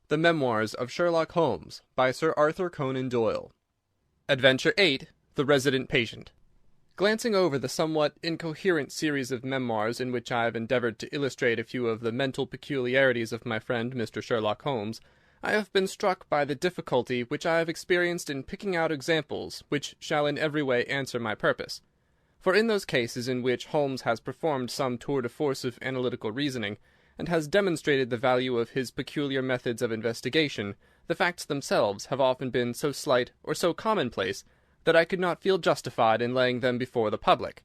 The Memoirs of Sherlock Holmes, by Sir Arthur Conan Doyle. Adventure 8. The Resident Patient. Glancing over the somewhat incoherent series of memoirs in which I have endeavoured to illustrate a few of the mental peculiarities of my friend Mr. Sherlock Holmes, I have been struck by the difficulty which I have experienced in picking out examples which shall in every way answer my purpose. For in those cases in which Holmes has performed some tour de force of analytical reasoning, and has demonstrated the value of his peculiar methods of investigation, the facts themselves have often been so slight or so commonplace that I could not feel justified in laying them before the public.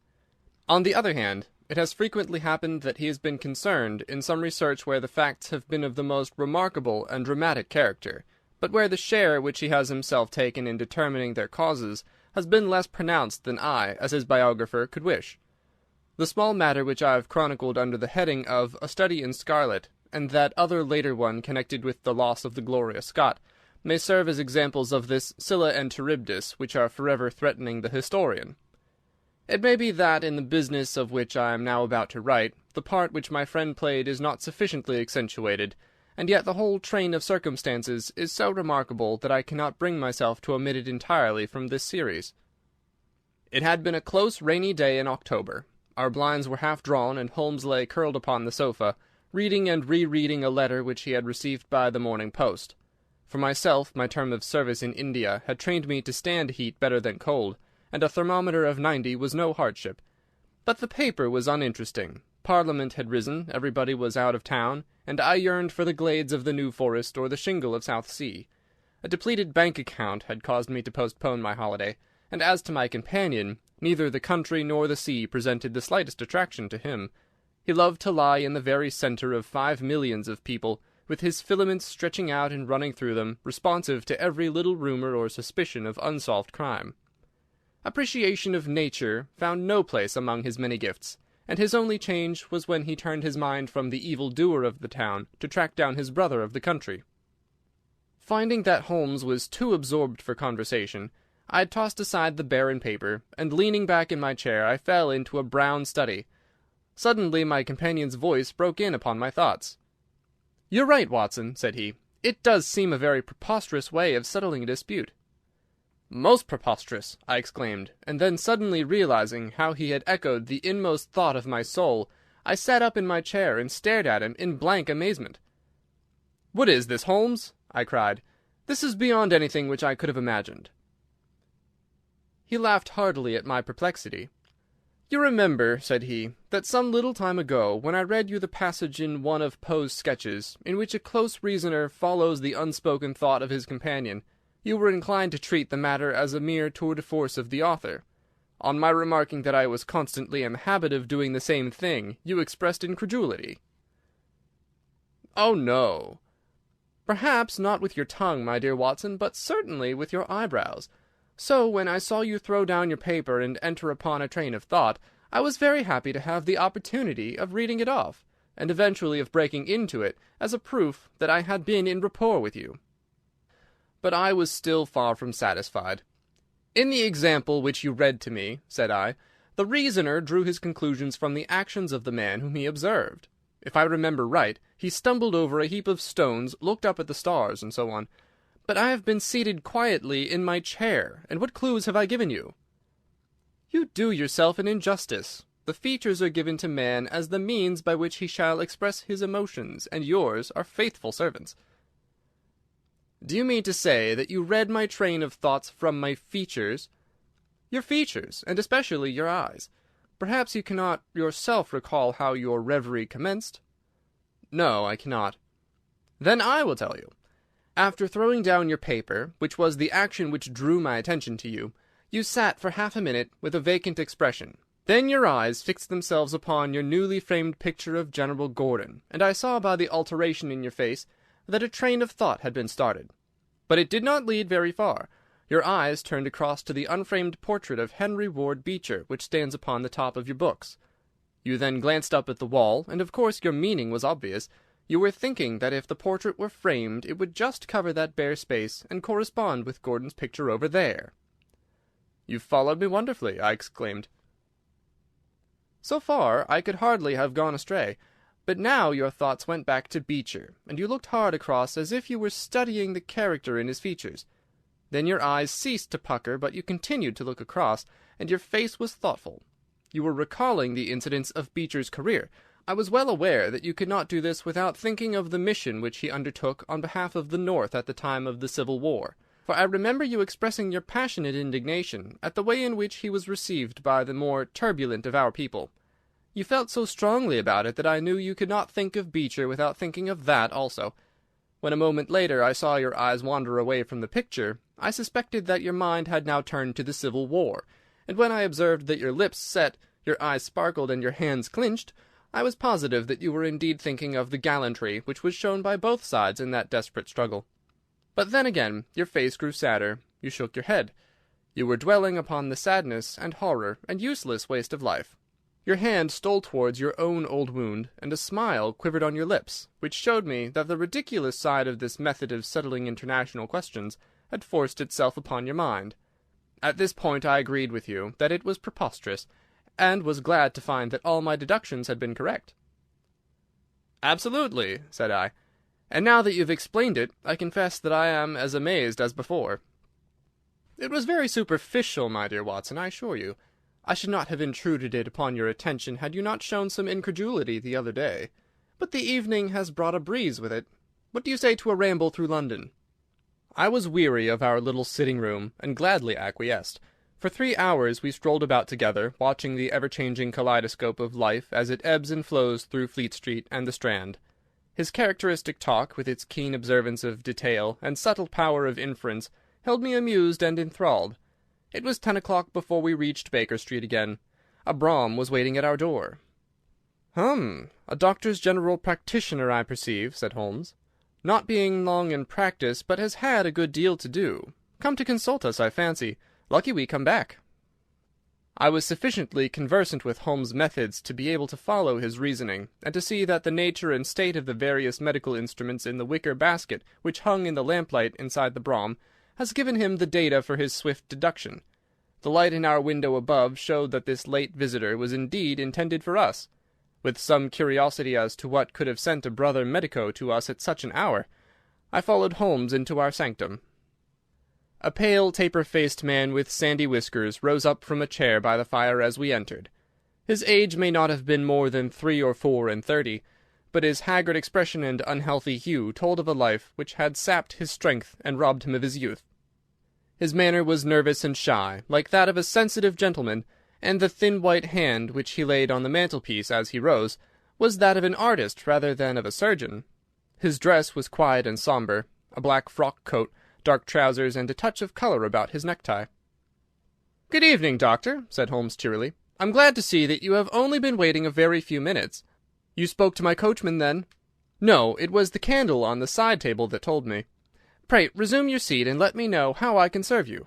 On the other hand, it has frequently happened that he has been concerned in some research where the facts have been of the most remarkable and dramatic character, but where the share which he has himself taken in determining their causes has been less pronounced than I, as his biographer, could wish. The small matter which I have chronicled under the heading of A Study in Scarlet, and that other later one connected with the loss of the Gloria Scott, may serve as examples of this Scylla and Charybdis which are forever threatening the historian. It may be that in the business of which I am now about to write, the part which my friend played is not sufficiently accentuated, and yet the whole train of circumstances is so remarkable that I cannot bring myself to omit it entirely from this series. It had been a close rainy day in October. Our blinds were half drawn, and Holmes lay curled upon the sofa, reading and re-reading a letter which he had received by the morning post. For myself, my term of service in India had trained me to stand heat better than cold, and a thermometer of 90 was no hardship. But the paper was uninteresting. Parliament had risen, everybody was out of town, and I yearned for the glades of the New Forest or the shingle of South Sea. A depleted bank account had caused me to postpone my holiday, and as to my companion, neither the country nor the sea presented the slightest attraction to him. He loved to lie in the very centre of 5 millions of people, with his filaments stretching out and running through them, responsive to every little rumour or suspicion of unsolved crime. Appreciation of nature found no place among his many gifts, and his only change was when he turned his mind from the evil-doer of the town to track down his brother of the country. Finding that Holmes was too absorbed for conversation, I had tossed aside the barren paper, and leaning back in my chair I fell into a brown study. Suddenly my companion's voice broke in upon my thoughts. "You're right, Watson," said he. "It does seem a very preposterous way of settling a dispute." "Most preposterous," I exclaimed, and then suddenly realizing how he had echoed the inmost thought of my soul, I sat up in my chair and stared at him in blank amazement. "What is this, Holmes?" I cried. "This is beyond anything which I could have imagined." He laughed heartily at my perplexity. "You remember," said he, "that some little time ago, when I read you the passage in one of Poe's sketches, in which a close reasoner follows the unspoken thought of his companion, you were inclined to treat the matter as a mere tour de force of the author. On my remarking that I was constantly in the habit of doing the same thing, you expressed incredulity." "Oh, no." "Perhaps not with your tongue, my dear Watson, but certainly with your eyebrows. So when I saw you throw down your paper and enter upon a train of thought, I was very happy to have the opportunity of reading it off, and eventually of breaking into it as a proof that I had been in rapport with you." But I was still far from satisfied. "In the example which you read to me," said I, "the reasoner drew his conclusions from the actions of the man whom he observed. If I remember right, he stumbled over a heap of stones, looked up at the stars, and so on. But I have been seated quietly in my chair, and what clues have I given you?" "You do yourself an injustice. The features are given to man as the means by which he shall express his emotions, and yours are faithful servants." "Do you mean to say that you read my train of thoughts from my features?" "Your features, and especially your eyes. Perhaps you cannot yourself recall how your reverie commenced?" "No, I cannot." "Then I will tell you. After throwing down your paper, which was the action which drew my attention to you, you sat for half a minute with a vacant expression. Then your eyes fixed themselves upon your newly framed picture of General Gordon, and I saw by the alteration in your face that a train of thought had been started. But it did not lead very far. Your eyes turned across to the unframed portrait of Henry Ward Beecher, which stands upon the top of your books. You then glanced up at the wall, and of course your meaning was obvious. You were thinking that if the portrait were framed it would just cover that bare space and correspond with Gordon's picture over there." "You've followed me wonderfully," I exclaimed. "So far I could hardly have gone astray. But now your thoughts went back to Beecher, and you looked hard across as if you were studying the character in his features. Then your eyes ceased to pucker, but you continued to look across, and your face was thoughtful. You were recalling the incidents of Beecher's career. I was well aware that you could not do this without thinking of the mission which he undertook on behalf of the North at the time of the Civil War, for I remember you expressing your passionate indignation at the way in which he was received by the more turbulent of our people. You felt so strongly about it that I knew you could not think of Beecher without thinking of that also. When a moment later I saw your eyes wander away from the picture, I suspected that your mind had now turned to the Civil War, and when I observed that your lips set, your eyes sparkled, and your hands clinched, I was positive that you were indeed thinking of the gallantry which was shown by both sides in that desperate struggle. But then again your face grew sadder, you shook your head. You were dwelling upon the sadness and horror and useless waste of life. Your hand stole towards your own old wound, and a smile quivered on your lips, which showed me that the ridiculous side of this method of settling international questions had forced itself upon your mind. At this point I agreed with you that it was preposterous, and was glad to find that all my deductions had been correct. "Absolutely," said I. "And now that you've explained it, I confess that I am as amazed as before." "It was very superficial, my dear Watson, I assure you. I should not have intruded it upon your attention had you not shown some incredulity the other day. But the evening has brought a breeze with it. What do you say to a ramble through London?" I was weary of our little sitting-room, and gladly acquiesced. For 3 hours we strolled about together, watching the ever-changing kaleidoscope of life as it ebbs and flows through Fleet Street and the Strand. His characteristic talk, with its keen observance of detail and subtle power of inference, held me amused and enthralled. It was 10 o'clock before we reached Baker Street again. A brougham was waiting at our door. A doctor's general practitioner, I perceive," said Holmes. "Not being long in practice, but has had a good deal to do. Come to consult us, I fancy. Lucky we come back." I was sufficiently conversant with Holmes' methods to be able to follow his reasoning, and to see that the nature and state of the various medical instruments in the wicker basket which hung in the lamplight inside the brougham has given him the data for his swift deduction. The light in our window above showed that this late visitor was indeed intended for us. With some curiosity as to what could have sent a brother medico to us at such an hour, I followed Holmes into our sanctum. A pale, taper-faced man with sandy whiskers rose up from a chair by the fire as we entered. His age may not have been more than 3 or 34, but his haggard expression and unhealthy hue told of a life which had sapped his strength and robbed him of his youth. His manner was nervous and shy, like that of a sensitive gentleman, and the thin white hand which he laid on the mantelpiece as he rose was that of an artist rather than of a surgeon. His dress was quiet and sombre, a black frock coat, dark trousers, and a touch of colour about his necktie. "Good evening, Doctor," said Holmes cheerily. "I'm glad to see that you have only been waiting a very few minutes. You spoke to my coachman, then?" "No, it was the candle on the side table that told me. Pray resume your seat, and let me know how I can serve you."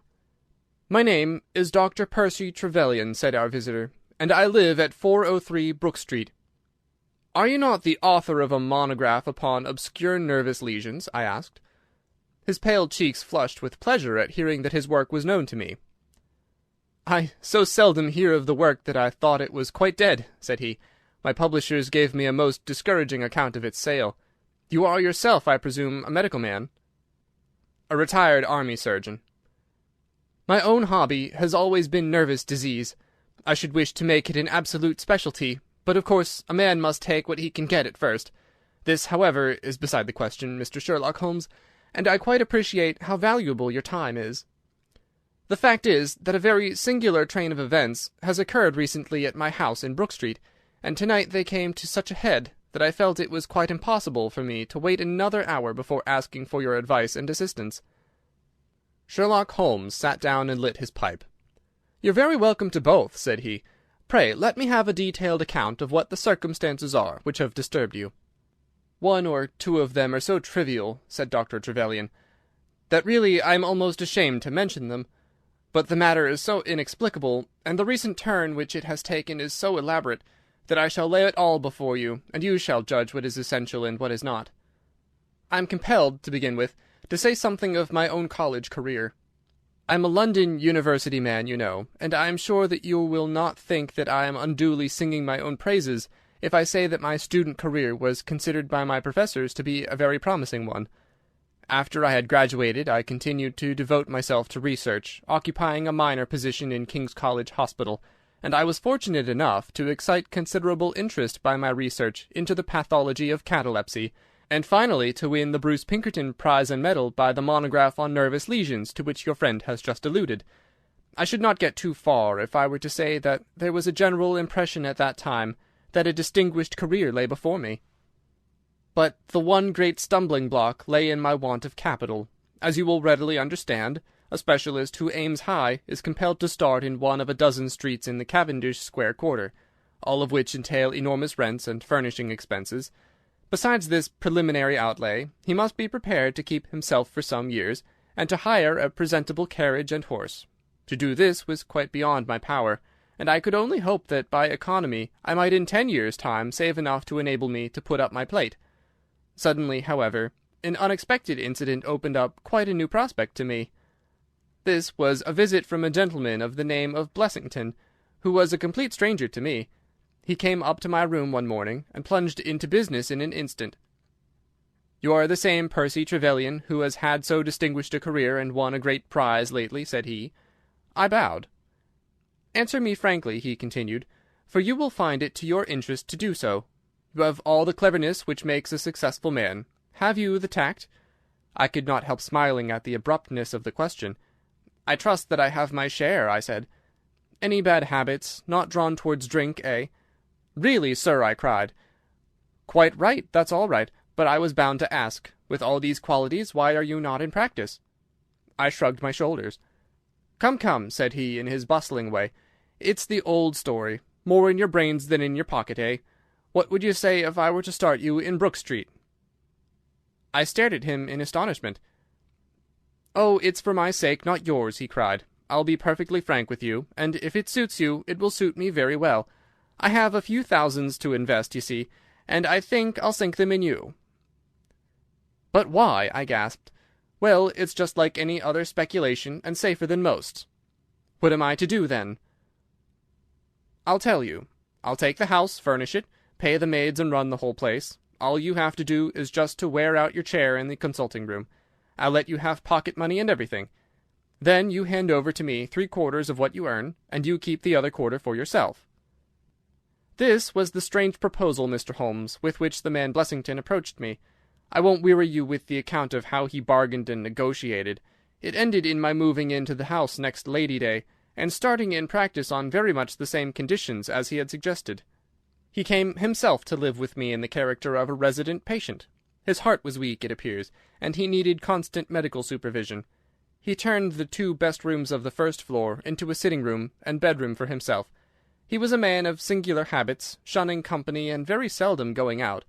"My name is Dr. Percy Trevelyan," said our visitor, "and I live at 403 Brook Street." "Are you not the author of a monograph upon obscure nervous lesions?" I asked. His pale cheeks flushed with pleasure at hearing that his work was known to me. "I so seldom hear of the work that I thought it was quite dead," said he. "My publishers gave me a most discouraging account of its sale. You are yourself, I presume, a medical man?" "A retired army surgeon." "My own hobby has always been nervous disease. I should wish to make it an absolute specialty, but of course a man must take what he can get at first. This, however, is beside the question, Mr. Sherlock Holmes, and I quite appreciate how valuable your time is. The fact is that a very singular train of events has occurred recently at my house in Brook Street, and to-night they came to such a head that I felt it was quite impossible for me to wait another hour before asking for your advice and assistance." Sherlock Holmes sat down and lit his pipe. "You're very welcome to both," said he. "Pray let me have a detailed account of what the circumstances are which have disturbed you." "1 or 2 of them are so trivial," said Dr. Trevelyan, "that really I am almost ashamed to mention them. But the matter is so inexplicable, and the recent turn which it has taken is so elaborate, that I shall lay it all before you, and you shall judge what is essential and what is not. I am compelled, to begin with, to say something of my own college career. I am a London University man, you know, and I am sure that you will not think that I am unduly singing my own praises if I say that my student career was considered by my professors to be a very promising one. After I had graduated, I continued to devote myself to research, occupying a minor position in King's College Hospital, and I was fortunate enough to excite considerable interest by my research into the pathology of catalepsy, and finally to win the Bruce Pinkerton Prize and Medal by the monograph on nervous lesions to which your friend has just alluded. I should not get too far if I were to say that there was a general impression at that time that a distinguished career lay before me. But the one great stumbling block lay in my want of capital. As you will readily understand, a specialist who aims high is compelled to start in one of a dozen streets in the Cavendish Square quarter, all of which entail enormous rents and furnishing expenses. Besides this preliminary outlay, he must be prepared to keep himself for some years, and to hire a presentable carriage and horse. To do this was quite beyond my power, and I could only hope that by economy I might in 10 years' time save enough to enable me to put up my plate. Suddenly, however, an unexpected incident opened up quite a new prospect to me. This was a visit from a gentleman of the name of Blessington, who was a complete stranger to me. He came up to my room one morning, and plunged into business in an instant. "You are the same Percy Trevelyan who has had so distinguished a career and won a great prize lately," said he. I bowed. "Answer me frankly," he continued, "for you will find it to your interest to do so. You have all the cleverness which makes a successful man. Have you the tact?" I could not help smiling at the abruptness of the question. "I trust that I have my share," I said. "Any bad habits? Not drawn towards drink, eh?" "Really, sir," I cried. "Quite right, that's all right. But I was bound to ask, with all these qualities, why are you not in practice?" I shrugged my shoulders. "Come, come," said he in his bustling way. "It's the old story. More in your brains than in your pocket, eh? What would you say if I were to start you in Brook Street?" I stared at him in astonishment. "Oh, it's for my sake, not yours," he cried. "I'll be perfectly frank with you, and if it suits you, it will suit me very well. I have a few thousands to invest, you see, and I think I'll sink them in you." "But why?" I gasped. "Well, it's just like any other speculation, and safer than most." "What am I to do, then?" "I'll tell you. I'll take the house, furnish it, pay the maids, and run the whole place. All you have to do is just to wear out your chair in the consulting room. I'll let you have pocket money and everything. Then you hand over to me 3/4 of what you earn, and you keep the other quarter for yourself." This was the strange proposal, Mr. Holmes, with which the man Blessington approached me. I won't weary you with the account of how he bargained and negotiated. It ended in my moving into the house next Lady Day, and starting in practice on very much the same conditions as he had suggested. He came himself to live with me in the character of a resident patient. His heart was weak, it appears, and he needed constant medical supervision. He turned the 2 best rooms of the first floor into a sitting-room and bedroom for himself. He was a man of singular habits, shunning company and very seldom going out.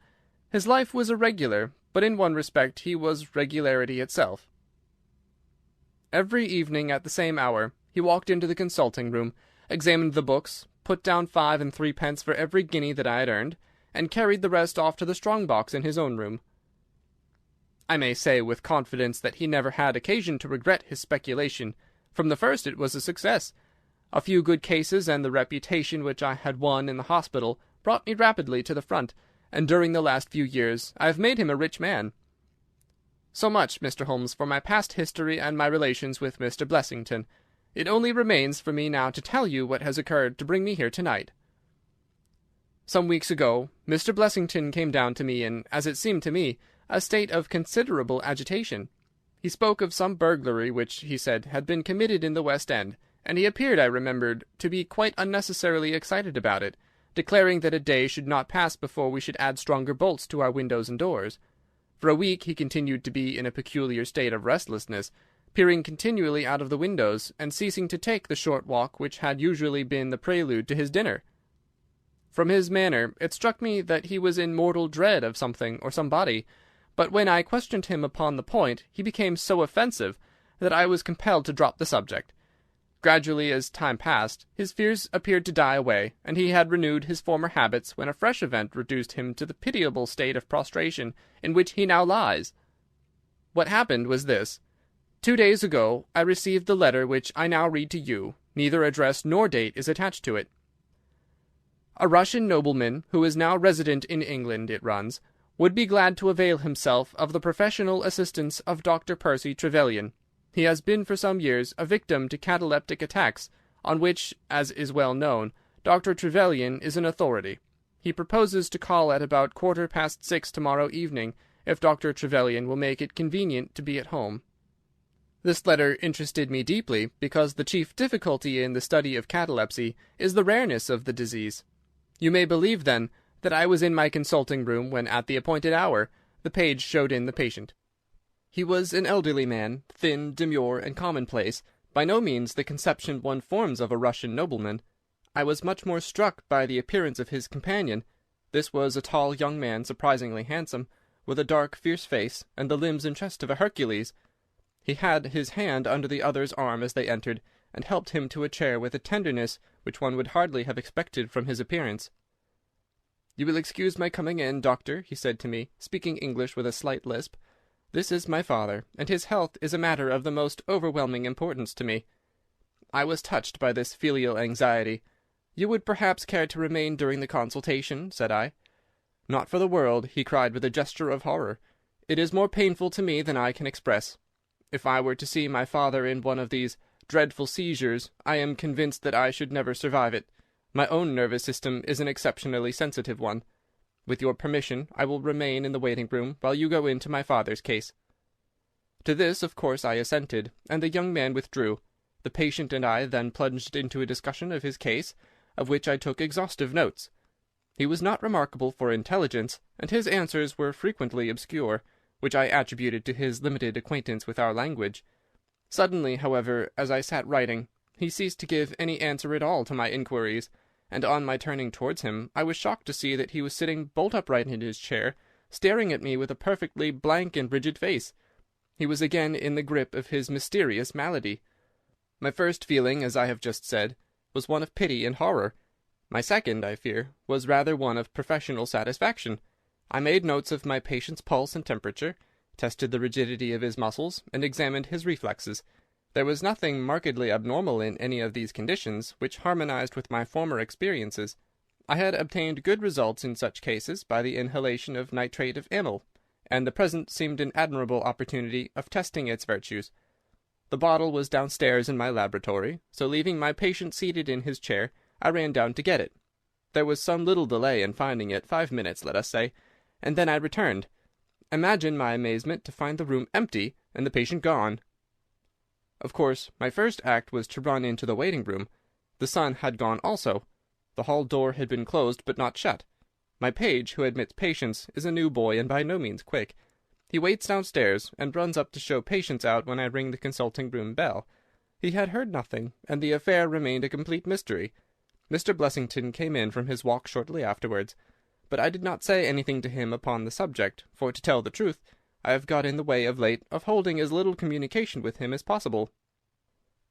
His life was irregular, but in one respect he was regularity itself. Every evening at the same hour he walked into the consulting-room, examined the books, put down 5 and 3 for every guinea that I had earned, and carried the rest off to the strong-box in his own room. I may say with confidence that he never had occasion to regret his speculation. From the first it was a success. A few good cases and the reputation which I had won in the hospital brought me rapidly to the front, and during the last few years I have made him a rich man. So much, Mr. Holmes, for my past history and my relations with Mr. Blessington. It only remains for me now to tell you what has occurred to bring me here tonight. Some weeks ago Mr. Blessington came down to me in, as it seemed to me, a state of considerable agitation. He spoke of some burglary which, he said, had been committed in the West End, and he appeared, I remembered, to be quite unnecessarily excited about it, declaring that a day should not pass before we should add stronger bolts to our windows and doors. For a week he continued to be in a peculiar state of restlessness, peering continually out of the windows, and ceasing to take the short walk which had usually been the prelude to his dinner. From his manner it struck me that he was in mortal dread of something or somebody, but when I questioned him upon the point he became so offensive that I was compelled to drop the subject. Gradually, as time passed, his fears appeared to die away, and he had renewed his former habits when a fresh event reduced him to the pitiable state of prostration in which he now lies. What happened was this. 2 days ago I received the letter which I now read to you. Neither address nor date is attached to it. A Russian nobleman, who is now resident in England, it runs, would be glad to avail himself of the professional assistance of Dr. Percy Trevelyan. He has been for some years a victim to cataleptic attacks, on which, as is well known, Dr. Trevelyan is an authority. He proposes to call at about 6:15 tomorrow evening, if Dr. Trevelyan will make it convenient to be at home. This letter interested me deeply, because the chief difficulty in the study of catalepsy is the rareness of the disease. You may believe, then, that I was in my consulting room when, at the appointed hour, the page showed in the patient. He was an elderly man, thin, demure, and commonplace, by no means the conception one forms of a Russian nobleman. I was much more struck by the appearance of his companion. This was a tall young man, surprisingly handsome, with a dark, fierce face, and the limbs and chest of a Hercules. He had his hand under the other's arm as they entered, and helped him to a chair with a tenderness which one would hardly have expected from his appearance. "You will excuse my coming in, doctor," he said to me, speaking English with a slight lisp. "This is my father, and his health is a matter of the most overwhelming importance to me." I was touched by this filial anxiety. "You would perhaps care to remain during the consultation?" said I. "Not for the world," he cried with a gesture of horror. "It is more painful to me than I can express. If I were to see my father in one of these dreadful seizures, I am convinced that I should never survive it. My own nervous system is an exceptionally sensitive one. With your permission, I will remain in the waiting-room while you go into my father's case." To this, of course, I assented, and the young man withdrew. The patient and I then plunged into a discussion of his case, of which I took exhaustive notes. He was not remarkable for intelligence, and his answers were frequently obscure, which I attributed to his limited acquaintance with our language. Suddenly, however, as I sat writing, he ceased to give any answer at all to my inquiries, and on my turning towards him, I was shocked to see that he was sitting bolt upright in his chair, staring at me with a perfectly blank and rigid face. He was again in the grip of his mysterious malady. My first feeling, as I have just said, was one of pity and horror. My second, I fear, was rather one of professional satisfaction. I made notes of my patient's pulse and temperature, tested the rigidity of his muscles, and examined his reflexes. There was nothing markedly abnormal in any of these conditions, which harmonized with my former experiences. I had obtained good results in such cases by the inhalation of nitrate of amyl, and the present seemed an admirable opportunity of testing its virtues. The bottle was downstairs in my laboratory, so leaving my patient seated in his chair, I ran down to get it. There was some little delay in finding it, 5 minutes, let us say, and then I returned. Imagine my amazement to find the room empty and the patient gone. Of course, my first act was to run into the waiting-room. The son had gone also. The hall door had been closed but not shut. My page, who admits patients, is a new boy and by no means quick. He waits downstairs, and runs up to show patients out when I ring the consulting-room bell. He had heard nothing, and the affair remained a complete mystery. Mr. Blessington came in from his walk shortly afterwards, but I did not say anything to him upon the subject, for, to tell the truth, I have got in the way of late of holding as little communication with him as possible.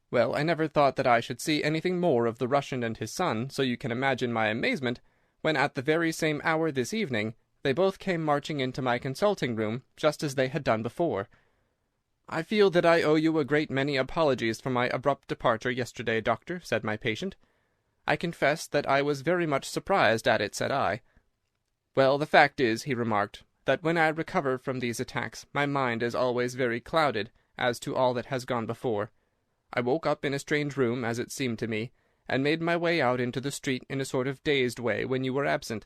Well, I never thought that I should see anything more of the Russian and his son, so you can imagine my amazement, when at the very same hour this evening, they both came marching into my consulting-room, just as they had done before. "I feel that I owe you a great many apologies for my abrupt departure yesterday, doctor," said my patient. "I confess that I was very much surprised at it," said I. "Well, the fact is," he remarked, "that when I recover from these attacks my mind is always very clouded as to all that has gone before. I woke up in a strange room, as it seemed to me, and made my way out into the street in a sort of dazed way when you were absent."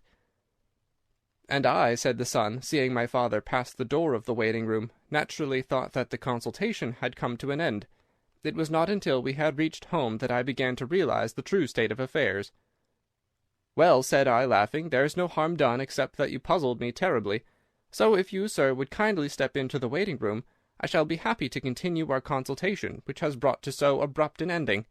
"And I," said the son, seeing my father pass the door of the waiting-room, "naturally thought that the consultation had come to an end. It was not until we had reached home that I began to realize the true state of affairs." "Well," said I, laughing, "there's no harm done except that you puzzled me terribly. So if you, sir, would kindly step into the waiting-room, I shall be happy to continue our consultation, which has brought to so abrupt an ending."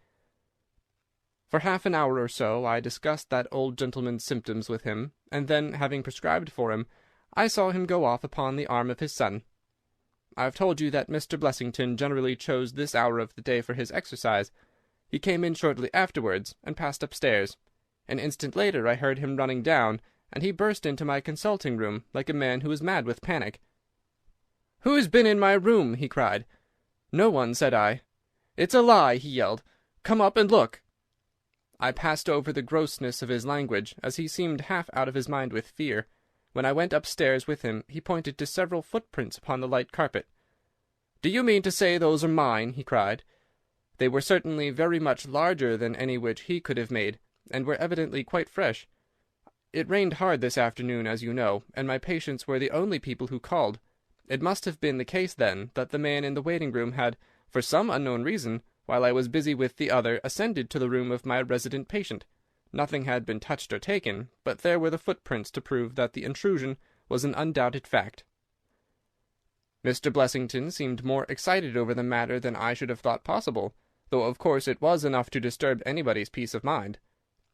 For half an hour or so I discussed that old gentleman's symptoms with him, and then, having prescribed for him, I saw him go off upon the arm of his son. I have told you that Mr. Blessington generally chose this hour of the day for his exercise. He came in shortly afterwards, and passed upstairs. An instant later I heard him running down, and he burst into my consulting-room like a man who is mad with panic. "Who has been in my room?" he cried. "No one," said I. "It's a lie!" he yelled. "Come up and look." I passed over the grossness of his language, as he seemed half out of his mind with fear. When I went upstairs with him, he pointed to several footprints upon the light carpet. "Do you mean to say those are mine?" he cried. They were certainly very much larger than any which he could have made, and were evidently quite fresh. It rained hard this afternoon, as you know, and my patients were the only people who called. It must have been the case, then, that the man in the waiting-room had, for some unknown reason, while I was busy with the other, ascended to the room of my resident patient. Nothing had been touched or taken, but there were the footprints to prove that the intrusion was an undoubted fact. Mr. Blessington seemed more excited over the matter than I should have thought possible, though of course it was enough to disturb anybody's peace of mind.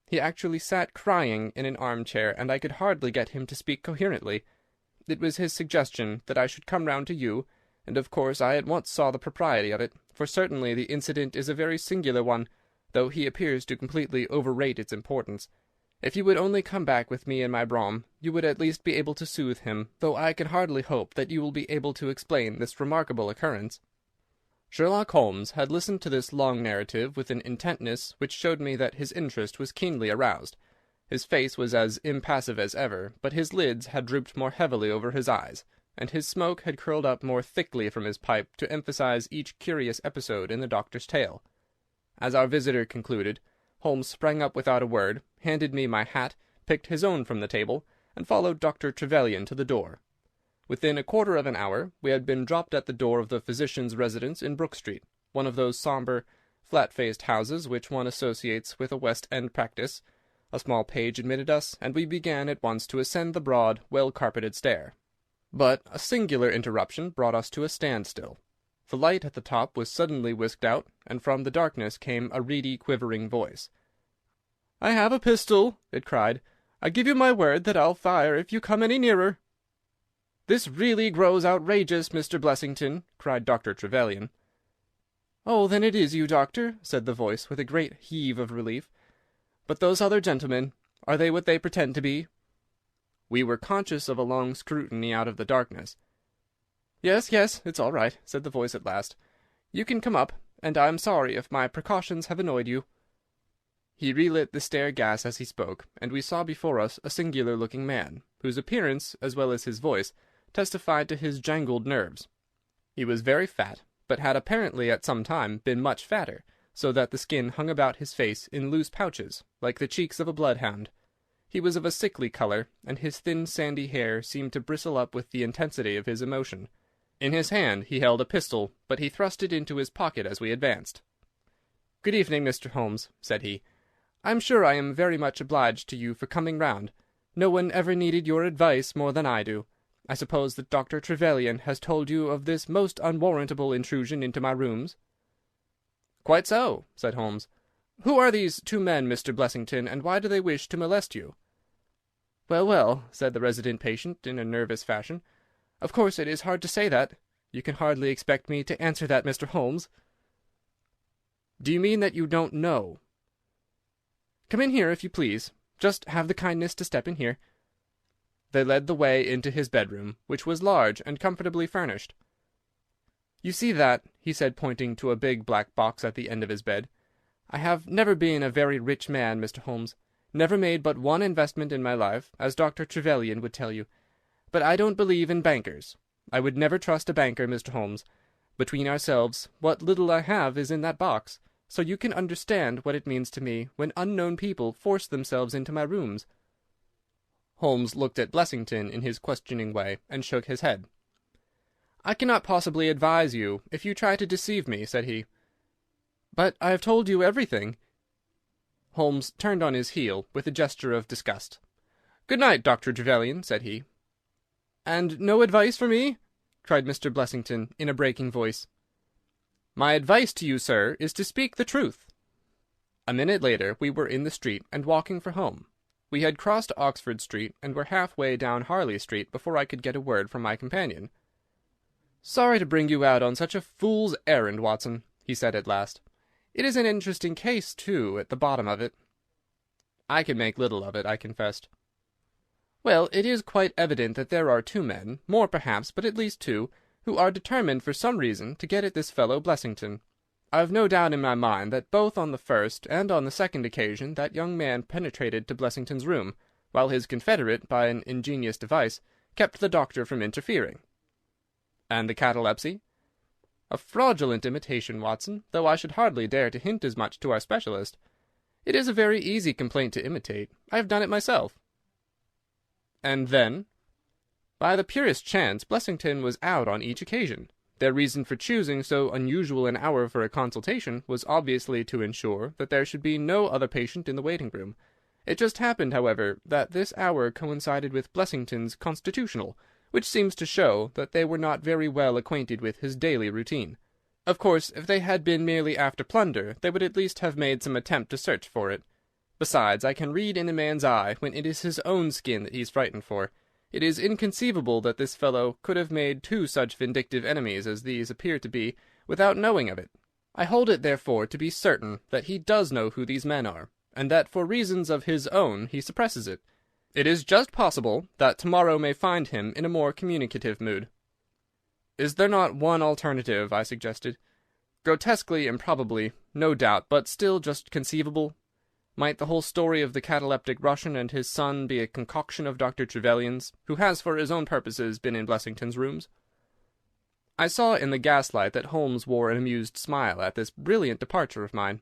He actually sat crying in an armchair, and I could hardly get him to speak coherently. It was his suggestion that I should come round to you, and of course I at once saw the propriety of it, for certainly the incident is a very singular one, though he appears to completely overrate its importance. If you would only come back with me in my brougham, you would at least be able to soothe him, though I can hardly hope that you will be able to explain this remarkable occurrence." Sherlock Holmes had listened to this long narrative with an intentness which showed me that his interest was keenly aroused. His face was as impassive as ever, but his lids had drooped more heavily over his eyes, and his smoke had curled up more thickly from his pipe to emphasize each curious episode in the doctor's tale. As our visitor concluded, Holmes sprang up without a word, handed me my hat, picked his own from the table, and followed Dr. Trevelyan to the door. Within a quarter of an hour we had been dropped at the door of the physician's residence in Brook Street, one of those sombre, flat-faced houses which one associates with a West End practice. A small page admitted us, and we began at once to ascend the broad, well-carpeted stair. But a singular interruption brought us to a standstill. The light at the top was suddenly whisked out, and from the darkness came a reedy, quivering voice. "I have a pistol," it cried. "I give you my word that I'll fire if you come any nearer." "This really grows outrageous, Mr. Blessington," cried Dr. Trevelyan. "Oh, then it is you, doctor," said the voice, with a great heave of relief. "But those other gentlemen, are they what they pretend to be?" We were conscious of a long scrutiny out of the darkness. "Yes, yes, it's all right," said the voice at last. "You can come up, and I'm sorry if my precautions have annoyed you." He relit the stair gas as he spoke, and we saw before us a singular-looking man, whose appearance, as well as his voice, testified to his jangled nerves. He was very fat, but had apparently at some time been much fatter, so that the skin hung about his face in loose pouches, like the cheeks of a bloodhound. He was of a sickly colour, and his thin sandy hair seemed to bristle up with the intensity of his emotion. In his hand he held a pistol, but he thrust it into his pocket as we advanced. "Good evening, Mr. Holmes," said he. "I'm sure I am very much obliged to you for coming round. No one ever needed your advice more than I do. I suppose that Dr. Trevelyan has told you of this most unwarrantable intrusion into my rooms?" "Quite so," said Holmes. "Who are these two men, Mr. Blessington, and why do they wish to molest you?" "Well, well," said the resident patient in a nervous fashion. "Of course it is hard to say that. You can hardly expect me to answer that, Mr. Holmes." "Do you mean that you don't know?" "Come in here, if you please. Just have the kindness to step in here." They led the way into his bedroom, which was large and comfortably furnished. "You see that," he said, pointing to a big black box at the end of his bed. "I have never been a very rich man, Mr. Holmes. Never made but one investment in my life, as Dr. Trevelyan would tell you. But I don't believe in bankers. I would never trust a banker, Mr. Holmes. Between ourselves, what little I have is in that box, so you can understand what it means to me when unknown people force themselves into my rooms." Holmes looked at Blessington in his questioning way, and shook his head. "I cannot possibly advise you if you try to deceive me," said he. "But I have told you everything." Holmes turned on his heel with a gesture of disgust. "Good night, Dr. Trevelyan," said he. "And no advice for me?" cried Mr. Blessington in a breaking voice. "My advice to you, sir, is to speak the truth." A minute later we were in the street and walking for home. We had crossed Oxford Street and were half-way down Harley Street before I could get a word from my companion. "Sorry to bring you out on such a fool's errand, Watson," he said at last. "It is an interesting case, too, at the bottom of it." "I can make little of it," I confessed. "Well, it is quite evident that there are two men, more perhaps, but at least two, who are determined for some reason to get at this fellow Blessington. I've no doubt in my mind that both on the first and on the second occasion that young man penetrated to Blessington's room, while his confederate, by an ingenious device, kept the doctor from interfering." "And the catalepsy?" "A fraudulent imitation, Watson, though I should hardly dare to hint as much to our specialist. It is a very easy complaint to imitate. I have done it myself." "And then?" "By the purest chance, Blessington was out on each occasion. Their reason for choosing so unusual an hour for a consultation was obviously to ensure that there should be no other patient in the waiting-room. It just happened, however, that this hour coincided with Blessington's constitutional, which seems to show that they were not very well acquainted with his daily routine. Of course, if they had been merely after plunder, they would at least have made some attempt to search for it. Besides, I can read in a man's eye when it is his own skin that he is frightened for. It is inconceivable that this fellow could have made two such vindictive enemies as these appear to be without knowing of it. I hold it, therefore, to be certain that he does know who these men are, and that for reasons of his own he suppresses it. It is just possible that tomorrow may find him in a more communicative mood." "Is there not one alternative?" I suggested. "Grotesquely improbably, no doubt, but still just conceivable. Might the whole story of the cataleptic Russian and his son be a concoction of Dr. Trevelyan's, who has for his own purposes been in Blessington's rooms?" I saw in the gaslight that Holmes wore an amused smile at this brilliant departure of mine.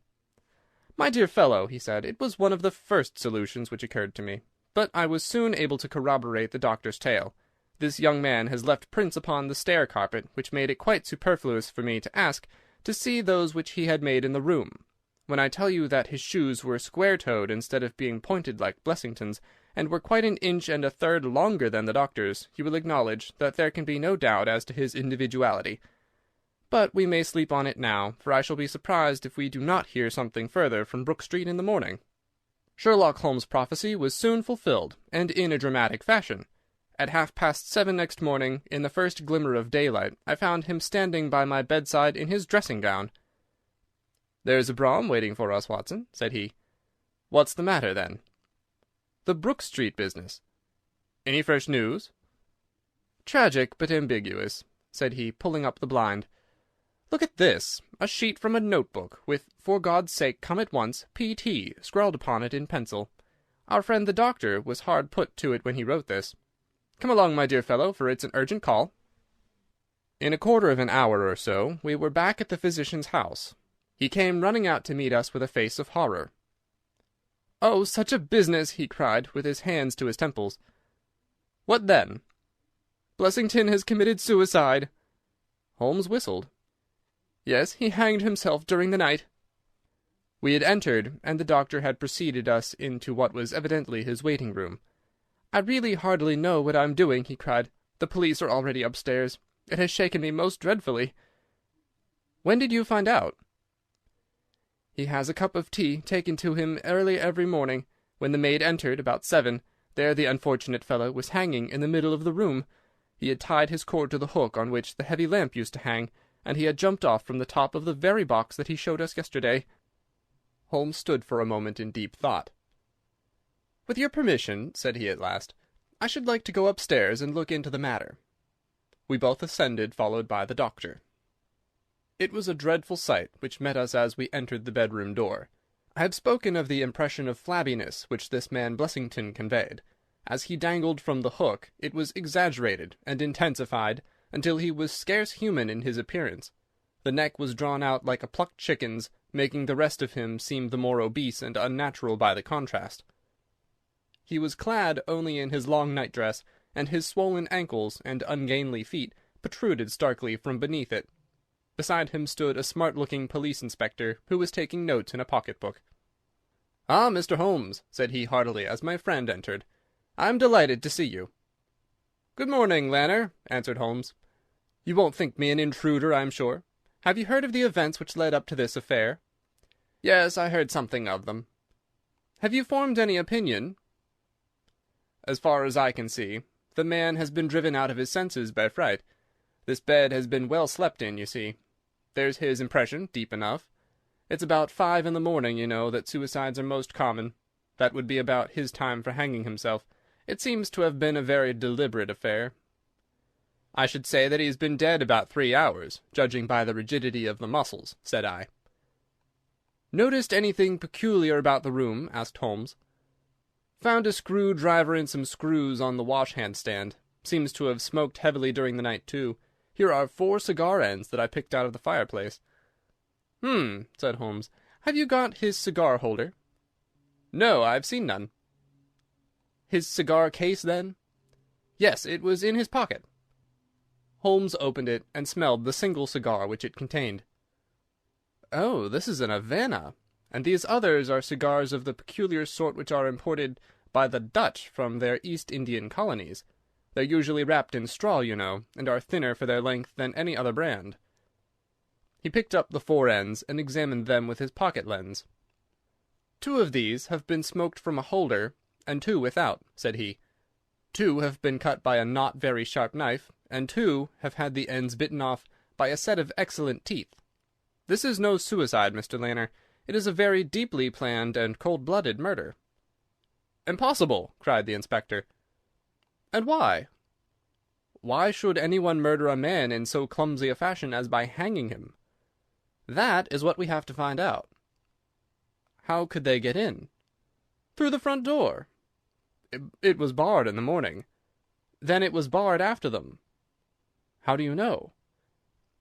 "My dear fellow," he said, "it was one of the first solutions which occurred to me. But I was soon able to corroborate the doctor's tale. This young man has left prints upon the stair-carpet, which made it quite superfluous for me to ask to see those which he had made in the room. When I tell you that his shoes were square-toed instead of being pointed like Blessington's, and were quite 1 1/3 inches longer than the doctor's, you will acknowledge that there can be no doubt as to his individuality. But we may sleep on it now, for I shall be surprised if we do not hear something further from Brook Street in the morning." Sherlock Holmes' prophecy was soon fulfilled, and in a dramatic fashion. At 7:30 next morning, in the first glimmer of daylight, I found him standing by my bedside in his dressing-gown. "There's a brougham waiting for us, Watson," said he. "What's the matter, then?" "The Brook Street business." "Any fresh news?" "Tragic, but ambiguous," said he, pulling up the blind. "Look at this, a sheet from a notebook, with 'For God's sake, come at once, P.T.' scrawled upon it in pencil. Our friend the doctor was hard put to it when he wrote this. Come along, my dear fellow, for it's an urgent call." In a quarter of an hour or so we were back at the physician's house. He came running out to meet us with a face of horror. "Oh, such a business!" he cried, with his hands to his temples. "What then?" "Blessington has committed suicide." Holmes whistled. "Yes, he hanged himself during the night." We had entered, and the doctor had preceded us into what was evidently his waiting-room. "I really hardly know what I'm doing," he cried. "The police are already upstairs. It has shaken me most dreadfully." "When did you find out?" "He has a cup of tea taken to him early every morning. When the maid entered, about 7, there the unfortunate fellow was hanging in the middle of the room. He had tied his cord to the hook on which the heavy lamp used to hang, and he had jumped off from the top of the very box that he showed us yesterday." Holmes stood for a moment in deep thought. "With your permission," said he at last, "I should like to go upstairs and look into the matter." We both ascended, followed by the doctor. It was a dreadful sight which met us as we entered the bedroom door. I have spoken of the impression of flabbiness which this man Blessington conveyed. As he dangled from the hook, it was exaggerated and intensified until he was scarce human in his appearance. The neck was drawn out like a plucked chicken's, making the rest of him seem the more obese and unnatural by the contrast. He was clad only in his long nightdress, and his swollen ankles and ungainly feet protruded starkly from beneath it. Beside him stood a smart-looking police inspector, who was taking notes in a pocket-book. "Ah, Mr. Holmes," said he heartily as my friend entered. "I'm delighted to see you." "Good morning, Lanner," answered Holmes. "You won't think me an intruder, I'm sure. Have you heard of the events which led up to this affair?" "Yes, I heard something of them." "Have you formed any opinion?" "As far as I can see, the man has been driven out of his senses by fright. This bed has been well slept in, you see. There's his impression, deep enough. It's about 5 in the morning, you know, that suicides are most common. That would be about his time for hanging himself. It seems to have been a very deliberate affair." "I should say that he has been dead about 3 hours, judging by the rigidity of the muscles," said I. "Noticed anything peculiar about the room?" asked Holmes. "Found a screwdriver and some screws on the wash-hand stand. Seems to have smoked heavily during the night, too. Here are 4 cigar ends that I picked out of the fireplace." Said Holmes. "Have you got his cigar holder?" "No, I've seen none." "His cigar case, then?" "Yes, it was in his pocket." Holmes opened it and smelled the single cigar which it contained. "Oh, this is an Havana, and these others are cigars of the peculiar sort which are imported by the Dutch from their East Indian colonies. They're usually wrapped in straw, you know, and are thinner for their length than any other brand." He picked up the 4 ends and examined them with his pocket lens. "2 of these have been smoked from a holder, and 2 without," said he. "2 have been cut by a not very sharp knife, and 2 have had the ends bitten off by a set of excellent teeth. This is no suicide, Mr. Lanner. It is a very deeply planned and cold-blooded murder." "Impossible!" cried the inspector. "And why?" "Why should anyone murder a man in so clumsy a fashion as by hanging him? That is what we have to find out." "How could they get in?" "Through the front door." It was barred in the morning." "Then it was barred after them." "How do you know?"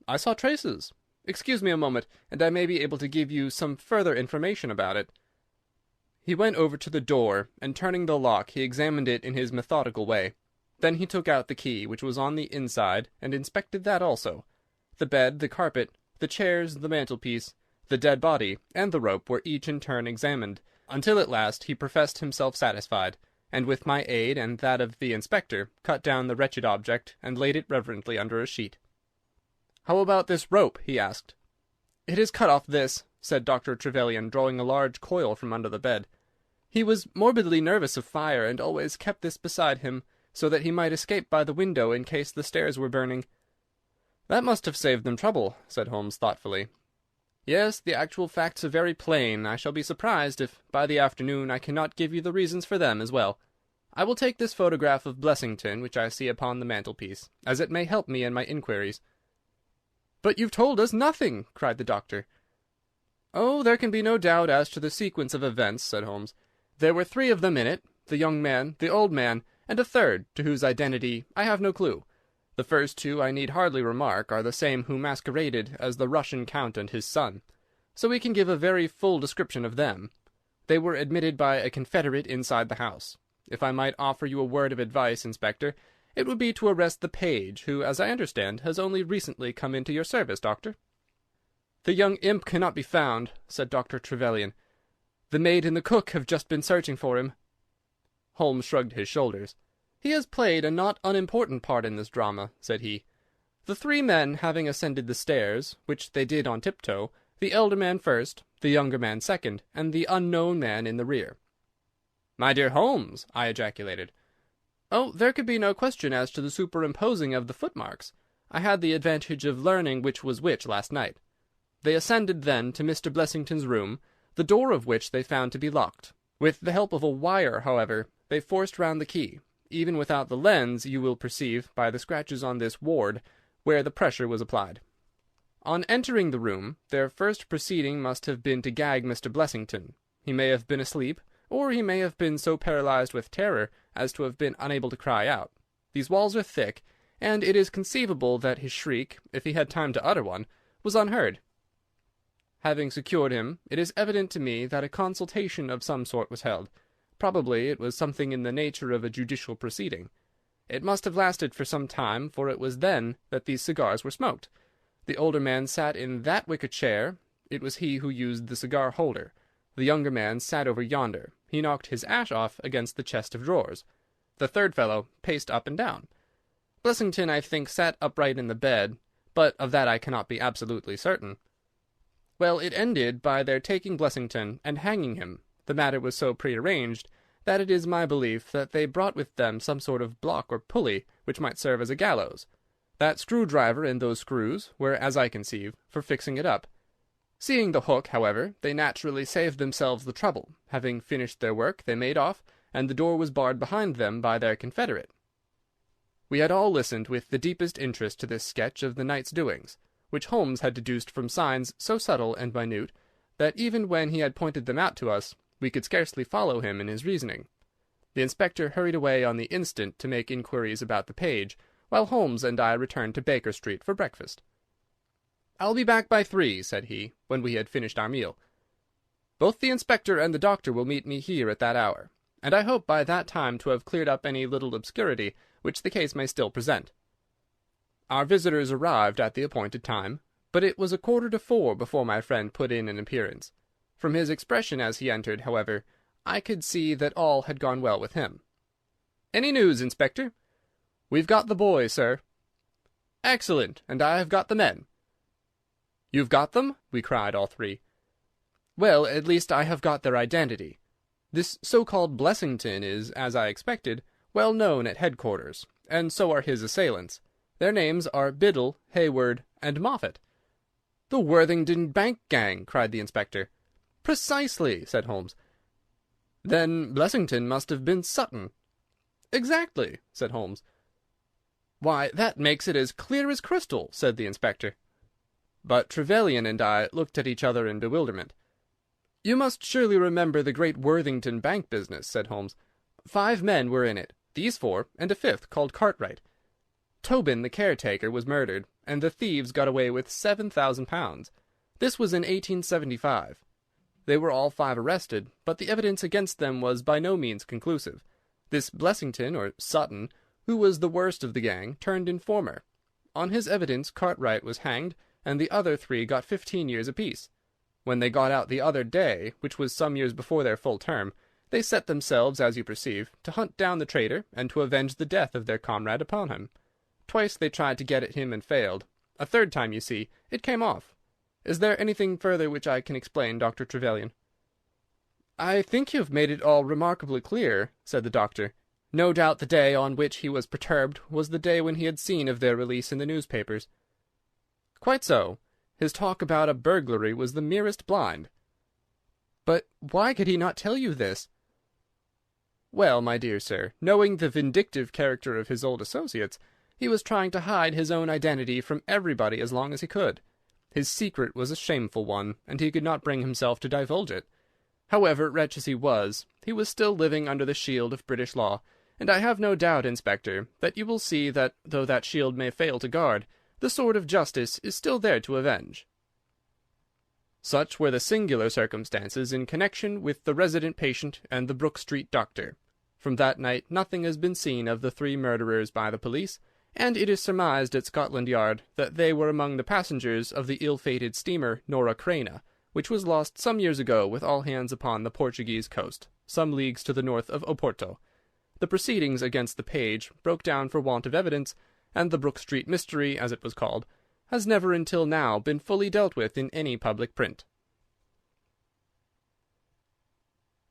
"I saw traces. Excuse me a moment, and I may be able to give you some further information about it." He went over to the door, and turning the lock he examined it in his methodical way. Then he took out the key, which was on the inside, and inspected that also. The bed, the carpet, the chairs, the mantelpiece, the dead body, and the rope were each in turn examined, until at last he professed himself satisfied, and with my aid and that of the inspector cut down the wretched object and laid it reverently under a sheet. "How about this rope?" he asked. "It is cut off this," said Dr. Trevelyan, drawing a large coil from under the bed. "He was morbidly nervous of fire, and always kept this beside him, so that he might escape by the window in case the stairs were burning." "That must have saved them trouble," said Holmes thoughtfully. "Yes, the actual facts are very plain. I shall be surprised if by the afternoon I cannot give you the reasons for them as well. I will take this photograph of Blessington which I see upon the mantelpiece, as it may help me in my inquiries." "But you've told us nothing!" cried the doctor. "Oh, there can be no doubt as to the sequence of events," said Holmes. "There were 3 of them in it, the young man, the old man, and a third, to whose identity I have no clue. The first 2, I need hardly remark, are the same who masqueraded as the Russian count and his son, so we can give a very full description of them. They were admitted by a confederate inside the house. If I might offer you a word of advice, Inspector, it would be to arrest the page, who, as I understand, has only recently come into your service, Doctor." "The young imp cannot be found," said Dr. Trevelyan. "The maid and the cook have just been searching for him." Holmes shrugged his shoulders. "He has played a not unimportant part in this drama," said he. "The 3 men having ascended the stairs, which they did on tiptoe, the elder man first, the younger man second, and the unknown man in the rear." "My dear Holmes!" I ejaculated. "Oh, there could be no question as to the superimposing of the footmarks. I had the advantage of learning which was which last night. They ascended then to Mr. Blessington's room, the door of which they found to be locked. With the help of a wire, however, they forced round the key, even without the lens, you will perceive by the scratches on this ward, where the pressure was applied. On entering the room, their first proceeding must have been to gag Mr. Blessington. He may have been asleep, or he may have been so paralyzed with terror as to have been unable to cry out. These walls are thick, and it is conceivable that his shriek, if he had time to utter one, was unheard. Having secured him, it is evident to me that a consultation of some sort was held. Probably it was something in the nature of a judicial proceeding. It must have lasted for some time, for it was then that these cigars were smoked. The older man sat in that wicker chair. It was he who used the cigar holder. The younger man sat over yonder. He knocked his ash off against the chest of drawers. The third fellow paced up and down. Blessington, I think, sat upright in the bed, but of that I cannot be absolutely certain. Well, it ended by their taking Blessington and hanging him. The matter was so prearranged that it is my belief that they brought with them some sort of block or pulley which might serve as a gallows. That screwdriver and those screws were, as I conceive, for fixing it up. Seeing the hook, however, they naturally saved themselves the trouble. Having finished their work, they made off, and the door was barred behind them by their confederate. We had all listened with the deepest interest to this sketch of the night's doings, which Holmes had deduced from signs so subtle and minute that even when he had pointed them out to us, we could scarcely follow him in his reasoning. The inspector hurried away on the instant to make inquiries about the page, while Holmes and I returned to Baker Street for breakfast. "I'll be back by 3, said he, when we had finished our meal. "Both the inspector and the doctor will meet me here at that hour, and I hope by that time to have cleared up any little obscurity which the case may still present." Our visitors arrived at the appointed time, but it was 3:45 before my friend put in an appearance. From his expression as he entered, however, I could see that all had gone well with him. "Any news, Inspector?" "We've got the boy, sir." "Excellent, and I have got the men." "You've got them?" we cried, all three. "Well, at least I have got their identity. This so-called Blessington is, as I expected, well known at headquarters, and so are his assailants. Their names are Biddle, Hayward, and Moffat." "The Worthington Bank gang!" cried the inspector. "Precisely," said Holmes. "Then Blessington must have been Sutton." "Exactly," said Holmes. "Why, that makes it as clear as crystal," said the inspector. But Trevelyan and I looked at each other in bewilderment. "You must surely remember the great Worthington Bank business," said Holmes. 5 men were in it, these 4, and a 5th called Cartwright. Tobin, the caretaker, was murdered, and the thieves got away with £7,000. This was in 1875. They were all 5 arrested, but the evidence against them was by no means conclusive. This Blessington, or Sutton, who was the worst of the gang, turned informer. On his evidence Cartwright was hanged, and the other 3 got 15 years apiece. When they got out the other day, which was some years before their full term, they set themselves, as you perceive, to hunt down the traitor, and to avenge the death of their comrade upon him. Twice they tried to get at him and failed. A third time, you see, it came off. Is there anything further which I can explain, Dr. Trevelyan?" "I think you have made it all remarkably clear," said the doctor. No doubt the day on which he was perturbed was the day when he had seen of their release in the newspapers. "Quite so. His talk about a burglary was the merest blind." "But why could he not tell you this?" "Well, my dear sir, knowing the vindictive character of his old associates, he was trying to hide his own identity from everybody as long as he could. His secret was a shameful one, and he could not bring himself to divulge it. However, wretch as he was still living under the shield of British law, and I have no doubt, Inspector, that you will see that, though that shield may fail to guard, the sword of justice is still there to avenge." Such were the singular circumstances in connection with the resident patient and the Brook Street doctor. From that night nothing has been seen of the 3 murderers by the police, and it is surmised at Scotland Yard that they were among the passengers of the ill-fated steamer Norah Creina, which was lost some years ago with all hands upon the Portuguese coast, some leagues to the north of Oporto. The proceedings against the page broke down for want of evidence, and the Brook Street mystery, as it was called, has never until now been fully dealt with in any public print.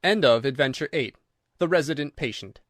End of Adventure 8. The Resident Patient.